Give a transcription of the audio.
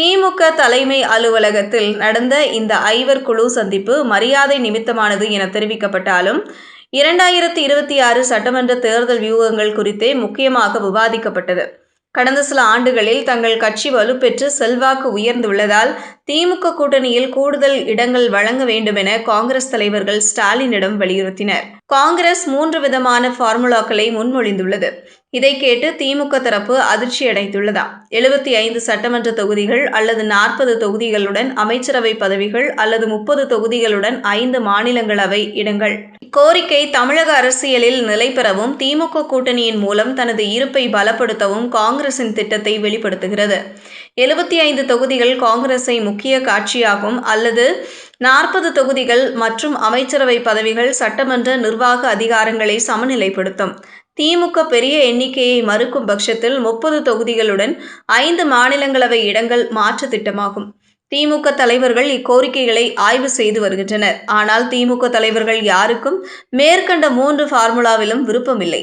திமுக தலைமை அலுவலகத்தில் நடந்த இந்த ஐவர் குழு சந்திப்பு மரியாதை நிமித்தமானது என தெரிவிக்கப்பட்டாலும் 2026 சட்டமன்ற தேர்தல் வியூகங்கள் குறித்தே முக்கியமாக விவாதிக்கப்பட்டது. கடந்த சில ஆண்டுகளில் தங்கள் கட்சி வலுப்பெற்று செல்வாக்கு உயர்ந்துள்ளதால் திமுக கூட்டணியில் கூடுதல் இடங்கள் வழங்க வேண்டுமென காங்கிரஸ் தலைவர்கள் ஸ்டாலினிடம் வலியுறுத்தினர். காங்கிரஸ் 3 விதமான பார்முலாக்களை முன்மொழிந்துள்ளது. இதை கேட்டு திமுக தரப்பு அதிர்ச்சியடைந்துள்ளதாம். 75 சட்டமன்ற தொகுதிகள் அல்லது 40 தொகுதிகளுடன் அமைச்சரவை பதவிகள் அல்லது 30 தொகுதிகளுடன் 5 மாநிலங்களவை இடங்கள். இக்கோரிக்கை தமிழக அரசியலில் நிலை பெறவும் திமுக கூட்டணியின் மூலம் தனது இருப்பை பலப்படுத்தவும் காங்கிரசின் திட்டத்தை வெளிப்படுத்துகிறது. 75 தொகுதிகள் காங்கிரஸை முக்கிய கட்சியாகும் அல்லது 40 தொகுதிகள் மற்றும் அமைச்சரவை பதவிகள் சட்டமன்ற நிர்வாக அதிகாரங்களை சமநிலைப்படுத்தும். திமுக பெரிய எண்ணிக்கையை மறுக்கும் பட்சத்தில் 30 தொகுதிகளுடன் 5 மாநிலங்களவை இடங்கள் மாற்று திட்டமாகும். திமுக தலைவர்கள் இக்கோரிக்கைகளை ஆய்வு செய்து வருகின்றனர். ஆனால் திமுக தலைவர்கள் யாருக்கும் மேற்கண்ட 3 பார்முலாவிலும் விருப்பமில்லை.